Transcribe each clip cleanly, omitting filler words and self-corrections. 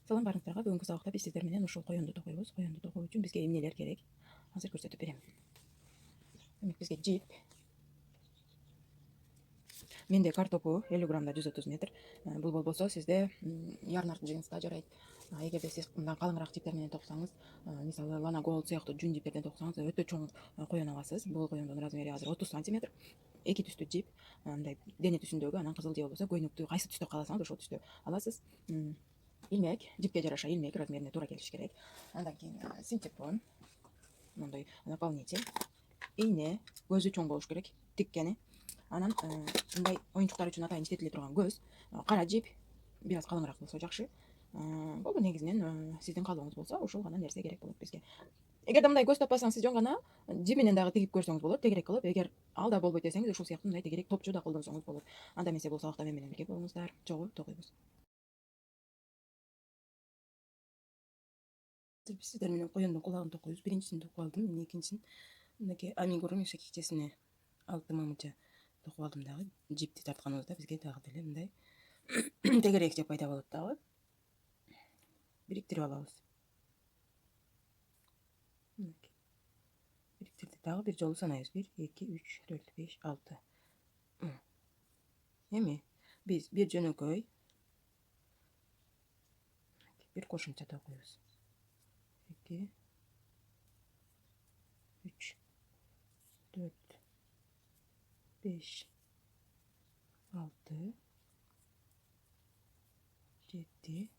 Салам барыңыздарга. Бүгүнкү сабакта биз сиздер менен ушул коёнду токойбуз. Коёнду токуу үчүн бизге эмнелер керек? Азыр көрсөтүп берем. Демек бизге жип, менде картопу 50 граммда 130 метр. Бул болбосо сизде ярнар джинс да жарайт. Эгерде сиз мындан калыңыраак жиптер менен токсоңуз, мисалы Lana Gold сыяктуу жүн жиптерден токсоңуз өтө чоң коён аласыз. Бул коёндун размери азыр 30 сантиметр. Эки түстүү жип, мындай дене түсүндөгү, анан кызыл же болбосо көйнөктүү кайсы түстө кааласаңыз ошол түстө аласыз. Илмек, жипке жараша илмек размерине туура келиш керек. Андан кийин синтепон, мындай наполнитель, ийне, көзү чоң болуш керек, тиккени. Анан мындай оюнчуктар үчүн атайын иштетиле турган көз, кара жип, бир аз калыңыраак болсо жакшы. Болду, негизинен сиздин каалооңуз болсо ушул гана нерсе керек болот бизге. Эгерде мындай көз таппасаңыз, сиз жөн гана жибинен дагы тигип көрсөңүз болот, тегерек кылып. Эгер ал да болбойт десеңиз, ушул сыяктуу мындай тегерек топчу да колдонсоңуз болот. Анда эмесе бул сабакта мен менен бирге болуңуздар. Чогуу токойбуз. Биз сиздер менен коёндун кулагын токойбуз. Биринчисин токуп алдым, эми экинчисин мынакей амигуру кичесине алты мамыча токуп алдым дагы. Жипти тартканыбызда бизге дагы деле мындай тегерек пайда болот дагы. Бириктирип алабыз. Бириктирдик дагы бир жолу санайбыз. 1, 2, 3, 4, 5, 6. Эми биз бир жөнөкөй бир кошумча токуйбуз. 2, 3, 4, 5, 6, 7,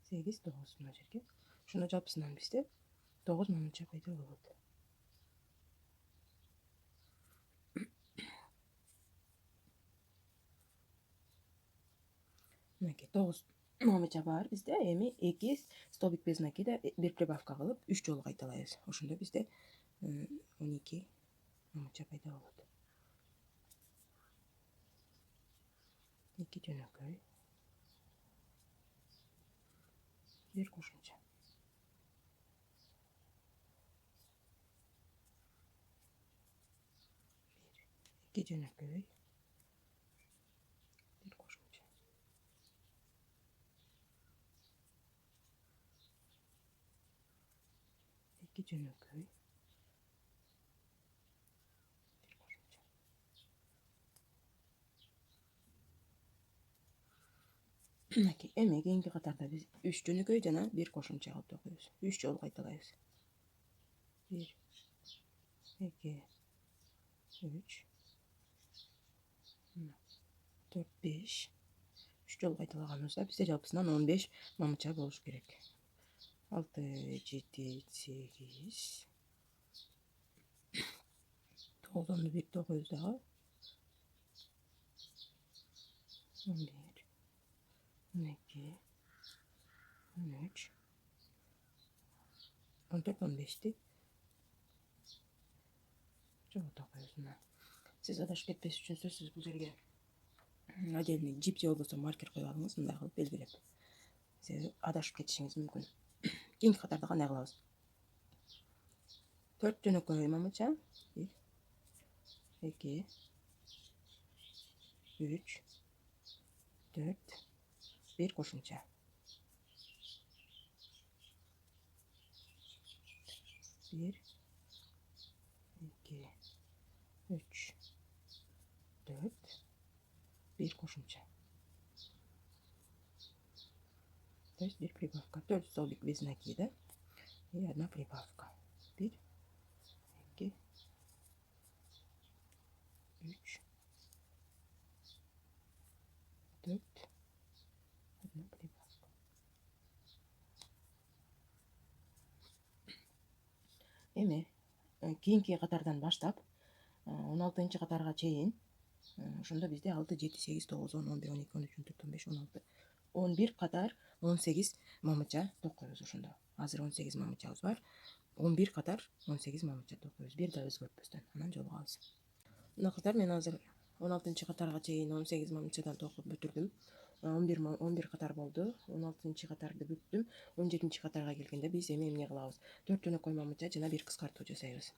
8, 9 мына жерге. Ушуну жалпысынан бизде 9 мамыча пайда болот. Мынакей 9 мамыча бар бизде. Эми 2 столбик без накида бир прибавка кылып 3 жолу кайталайбыз. Ошондо бизде 12 мамыча пайда болот. 2 жөнөкөй, бир кошумча. 2 жөнөкөй, бир кошумча. 2 жөнөкөй, бир кошумча. Мынакей эми кийинки катарда биз 3 жөнөкөй жана бир кошумча кылып токуйбуз. 3 жолу кайталайбыз. 1, 2, 3, 4, 5. 3 жолу кайталаганыбызда бизде жалпысынан 15 мамыча болуш керек. 6, 7, 8. 9'ду бир токуйбуз дагы. 11, 12, 13, 14, 15'ti. Жолу токуйбуз мына. Сиз адашып кетпеш үчүн сөзсүз бул жерге отдельный жип же болбосо маркер коюп алыңыз, мындай кылып белгилеп. Сиз адашып кетишиңиз мүмкүн. Кийинки катарда кандай кылабыз? 4 жөнөкөй мамыча. 1, 2, 3, 4, бир кошумча. 1, 2, 3, 4, бир кошумча. То есть бир прибавка. 4 столбик без накида и одна прибавка. 1, 2, 3, 4, одна прибавка. Эми кийинки катардан баштап 16 катарга чейин ошондо бизде 6, 7, 8, 9, 10, 11, 12, 13, 14, 15, 16, 11 катар 18 мамыча токуйбуз ошондо. Азыр 18 мамычабыз бар. 11 катар 18 мамыча токуйбуз. Бир да өзгөртпөстөн. Анан жолугабыз. Мына кыздар, мен азыр 16 катарга чейин 18 мамычадан токуп бүтүрдүм. 11 катар болду. 16 катарды бүттүм. 17 катарга келгенде биз эми эмне кылабыз? 4 жөнөкөй мамыча жана бир кыскартуу жасайбыз.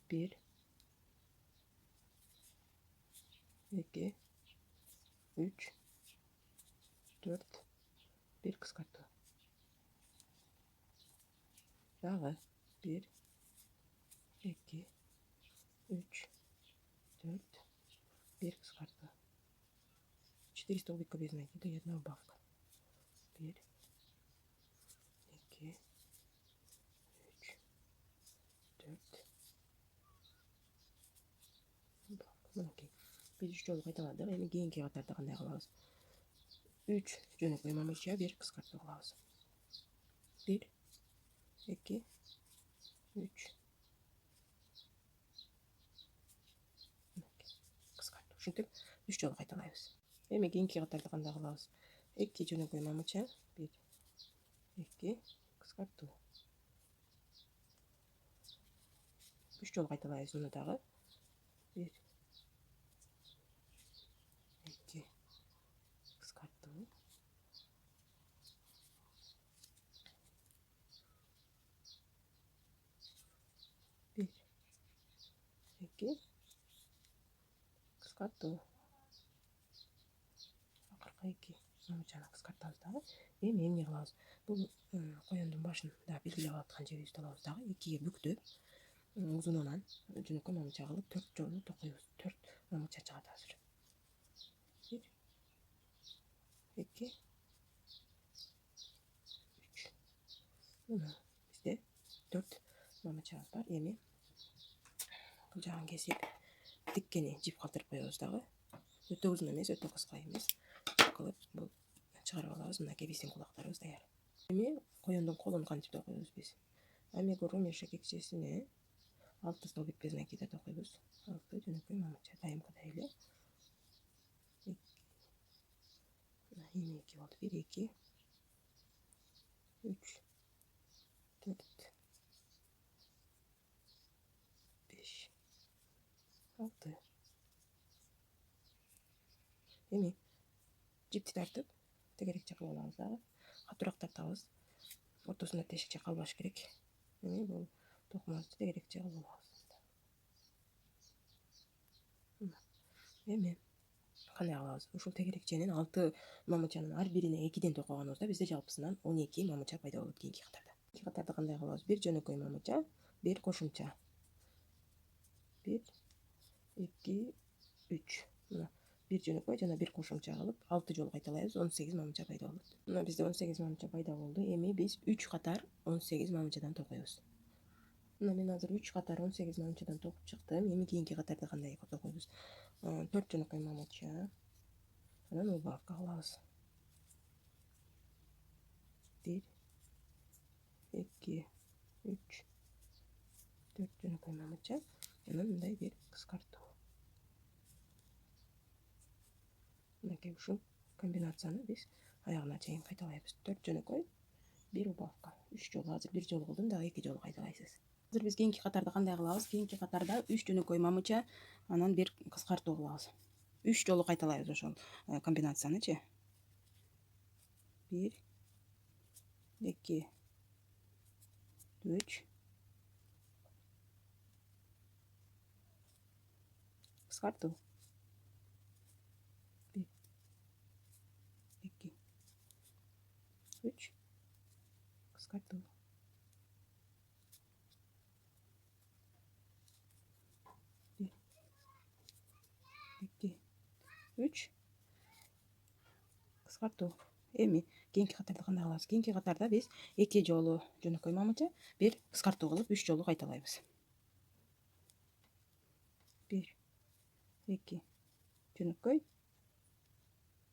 1, 2, 3, 4, 1 kıskartı. Dağı 1, 2, 3, 4, 1 кыскартуу. 4 столбика без накида и одна убавка. 1, 2, 3, 4. Убавка. Мынакей. Biz 3 жолу кайталадык. Эми кийинки катарда кандай кылабыз? 3 жөнөкөй мамыча 1 кыскартуу кылабыз. 1, 2, 3. Кыскартуу. Ушинтип 3 жолу кайталайбыз. Эми кийинки катарда кандай кылабыз? 2 жөнөкөй мамыча 1, 2 кыскартуу. 3 жолу кайталайбыз муну дагы. 1, 2 кыскартуу. 1, 2 кыскартуу. Акыркы 2 мамычаны кыскартабыз дагы. Эми эмне кылабыз? Бул коёндун башын да белгилеп аткан жерибизди алабыз дагы. 2ге бүктөп, узунунан жөнөкөй мамыча кылып 4 жолу токуйбуз. 4 мамыча чыгат азыр. 1, 2, 3. Мына бизде 4 мамычабыз бар. Эми бул жагын кесип, тиккени жип калтырып коебуз дагы. Өтө узун эмес, өтө кыска эмес. Кылып бул чыгарып алабыз. Мынакей биздин кулактарыбыз даяр. Эми коёндун колун кантип токуйбуз биз? Амигуру кекчесине 6 столбик без накида токуйбуз. 6 жөнөкөй мамыча дайымкыдай эле. Эми 2 болду. 1, 2, 3, 4, 5, 6. Эми жипти тартып, тегерекче кылып алабыз дагы. Катуураак тартабыз. Ортосунда тешикче калбаш керек. Эми бул токумабызды тегерекче кылып алабыз. Эми кандай кылабыз? Ушул тегерекченин 6 мамычанын ар бирине 2ден токогонубузда бизде жалпысынан 12 мамыча пайда болот кийинки катарда. Кийинки катарда кандай кылабыз? 1 жөнөкөй мамыча, 1 кошумча. 1, 2, 3. Мына 1 жөнөкөй жана 1 кошумча кылып 6 жолу кайталайбыз. 18 мамыча пайда болот. Мына бизде 18 мамыча пайда болду. Эми биз 3 катар 18 мамычадан токуйбуз. Мына мен азыр 3 катар 18 мамычадан токуп чыктым. Эми кийинки катарда кандай токуйбуз? 4 жөнөкөй мамыча. Анан убавка кылабыз. 1, 2, 3, 4 жөнөкөй мамыча. Анан мындай 1 кыскартуу. Мынакей ушул комбинацияны биз аягына чейин кайталайбыз. 4 жөнөкөй, 1 убавка. 3 жолу. Азыр 1 жолу кылдым, дагы 2 жолу кайталайсыз. Азыр биз кийинки катарда кандай кылабыз? Кийинки катарда 3 жөнөкөй мамыча, анан 1 кыскартуу кылабыз. 3 жолу кайталайбыз ошол комбинациянычы. 1, 2, 3. Кыскартуу. 1, 2, 3. Кыскартуу. 1, 2, 3. Кыскартуу. Эми кийинки катарда кандай кылабыз? Кийинки катарда биз 2 жолу жөнөкөй мамыча, 1 кыскартуу кылып 3 жолу кайталайбыз. 1, 2 жөнөкөй,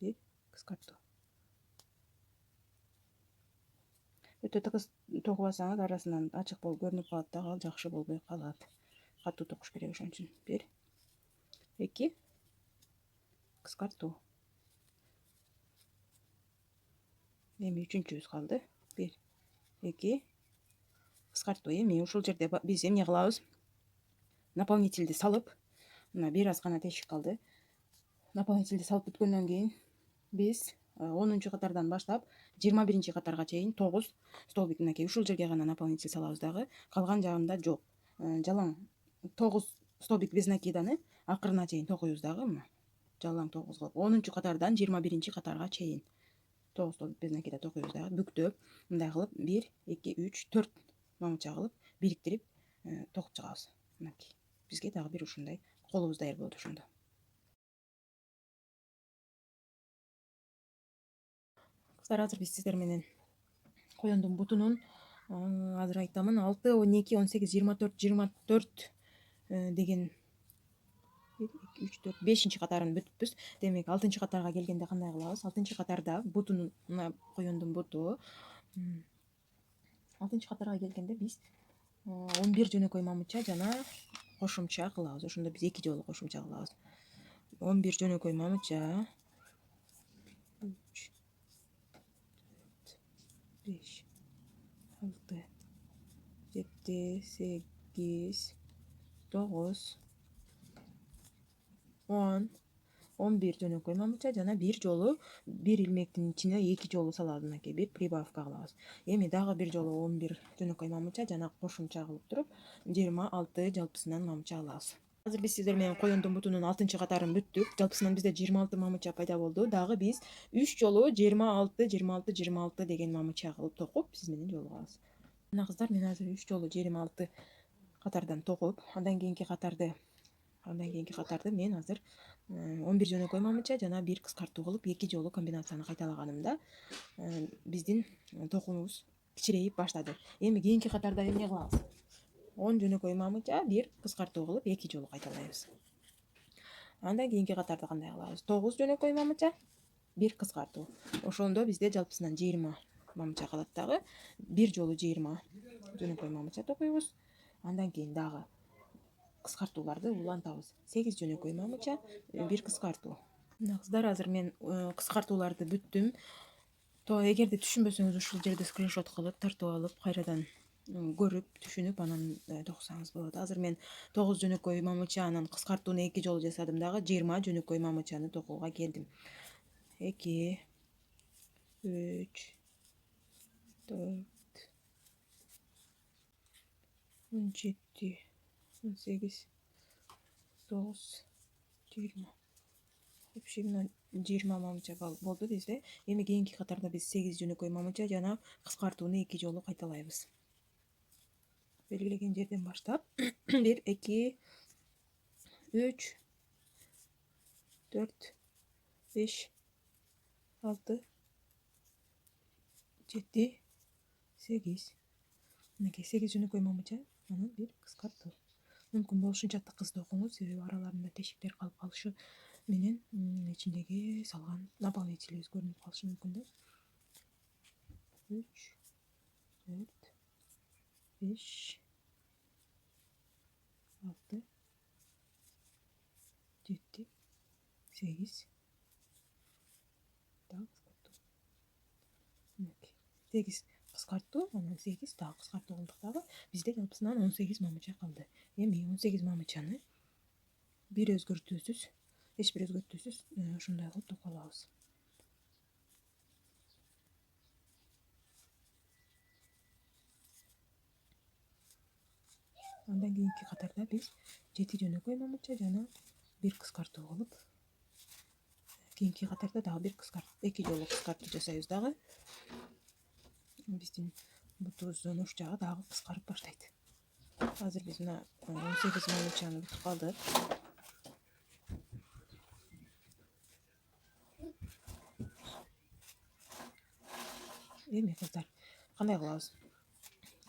1 кыскартуу. Өтө тыгыз токубасаңыз арасынан ачык болуп көрүнүп калат дагы, ал жакшы болбой калат. Катуу токуш керек ошон үчүн. 1, 2 кыскартуу. Эми үчүнчүбүз калды. 1, 2 кыскартуу. Эми ушул жерде биз эмне кылабыз? Наполнительди салып, мына бир аз гана тешик калды. Наполнительди салып бүткөндөн кийин биз 10 катардан баштап 21 катарга чейин 9 столбик, мынакей ушул жерге гана наполнитель салабыз дагы. Калган жагында жок. Жалаң 9 столбик без накиданы акырына чейин токуйбуз дагы. Мына жалаң 9 кылып 10 катардан 21 катарга чейин. 9 биздинкиде токуйбуз дагы бүктөп мындай кылып 1 2 3 4 мамыча кылып бириктирип токуп чыгабыз. Мынакей бизге дагы бир ушундай колубуз даяр болот ошондо. Кыздар, азыр биз сиздер менен коёндун бутунун азыр айтамын 6 12 18 24 24 деген 1 2 3 4 5 катарын бүтүппүз. Демек 6 катарга келгенде кандай кылабыз? 6 катарда бутунун мына коёндун буту 6 катарга келгенде биз 11 жөнөкөй мамыча жана кошумча кылабыз. Ошондо биз 2 жолу кошумча кылабыз. 11 жөнөкөй мамыча 3 5 6 7 8 9 10 11 жөнөкөй мамыча жана бир жолу бир илмектин ичине 2 жолу салабыз. Мынакей бир прибавка кылабыз. Эми дагы бир жолу 11 жөнөкөй мамыча жана кошумча кылып туруп 26 жалпысынан мамыча алабыз. Азыр биз сиздер менен коёндун бутунун 6 катарын бүттүк. Жалпысынан бизде 26 мамыча пайда болду. Дагы биз 3 жолу 26 26 26 деген мамыча кылып токуп сиз менен жолугабыз. Мына кыздар, мен азыр 3 жолу 26 катардан токуп, андан кийинки катарды мен азыр 11 жөнөкөй мамыча жана бир кыскартуу кылып 2 жолу комбинацияны кайталаганымда биздин токуубуз кичирейип баштады. Эми кийинки катарда эмне кылабыз? 10 жөнөкөй мамыча бир кыскартуу кылып 2 жолу кайталайбыз. Андан кийинки катарда кандай кылабыз? 9 жөнөкөй мамыча бир кыскартуу. Ошондо бизде жалпысынан 20 мамыча калат дагы. Бир жолу 20 жөнөкөй мамыча токуйбуз. Андан кийин дагы кыскартууларды улантабыз. 8 жөнөкөй мамыча бир кыскартуу. Мына кыздар, азыр мен кыскартууларды бүттүм. Эгерде түшүнбөсөңүз ушул жерде скриншот кылып тартып алып кайрадан көрүп түшүнүп анан токусаңыз болот. Азыр мен 9 жөнөкөй мамыча анан кыскартууну 2 жолу жасадым дагы 20 жөнөкөй мамычаны токууга келдим. 2 3 4 17 18 9 20 вообще мына 20 мамыча болду бизде. Эми кийинки катарда биз 8 жөнөкөй мамыча жана кыскартууну 2 жолу кайталайбыз. Белгилеген жерден баштап 1 2 3 4 5 6 7 8 мынакей 8 жөнөкөй мамыча анан бир кыскартуу. Мүмкүн болушунча тыкыз токуңуз, себеби араларында тешиктер калып калышы менен ичиндеги салган наполнителибиз көрүнүп калышы мүмкүн да. 3 4 5 6 7 8 дагы кыскартуу. Мынакей 8 кыскартуу, анан 8 дагы кыскартуу кылдык дагы. Бизде жалпысынан 18 мамыча калды. Эми 18 мамычаны бир өзгөртүүсүз, эч бир өзгөртүүсүз ушундай кылып токуп алабыз. Андан кийинки катарда биз 7 жөнөкөй мамыча жана бир кыскартуу кылып, кийинки катарда дагы бир кыскартуу, 2 жолу кыскартуу жасайбыз дагы. Биздин бутубуздун уч жагы дагы кыскарып баштайт. Азыр биз мына 18 мамычаны бүтүп калдык. Эми кыздар, кандай кылабыз?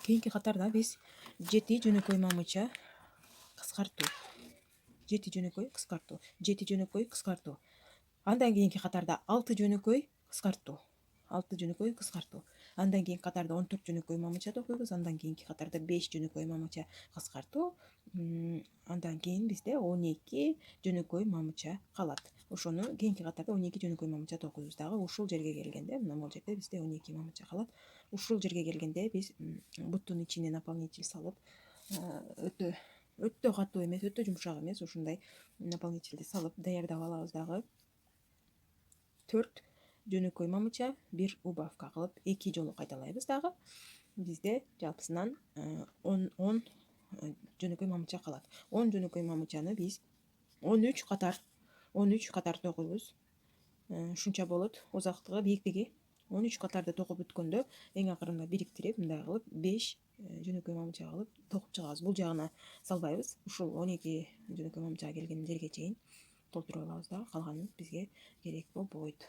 Кийинки катарда биз 7 жөнөкөй мамыча кыскартуу, 7 жөнөкөй кыскартуу, 7 жөнөкөй кыскартуу. Андан кийинки катарда 6 жөнөкөй кыскартуу, 6 жөнөкөй кыскартуу. Андан кийинки катарда 14 жөнөкөй мамыча токуйбуз. Андан кийинки катарда 5 жөнөкөй мамыча кыскартуу. Андан кийин бизде 12 жөнөкөй мамыча калат. Ошону кийинки катарда 12 жөнөкөй мамыча токуйбуз дагы. Ушул жерге келгенде, мына бул жерде бизде 12 мамыча калат. Ушул жерге келгенде биз буттун ичине наполнитель салып, өтө катуу эмес, өтө жумшак эмес, ушундай наполнительди салып даярдап алабыз дагы. 4 жөнөкөй мамыча бир убавка кылып 2 жолу кайталайбыз дагы. Бизде жалпысынан 10 жөнөкөй мамыча калат. 10 жөнөкөй мамычаны биз 13 катар токуйбуз. Ушунча болот. Узактыгы, бийиктиги 13 катарды токуп бүткөндө эң акырында бириктирип мындай кылып 5 жөнөкөй мамыча кылып токуп чыгабыз. Бул жагына салбайбыз. Ушул 12 жөнөкөй мамыча келген жерге чейин толтуруп алабыз да калганын бизге керек болбойт.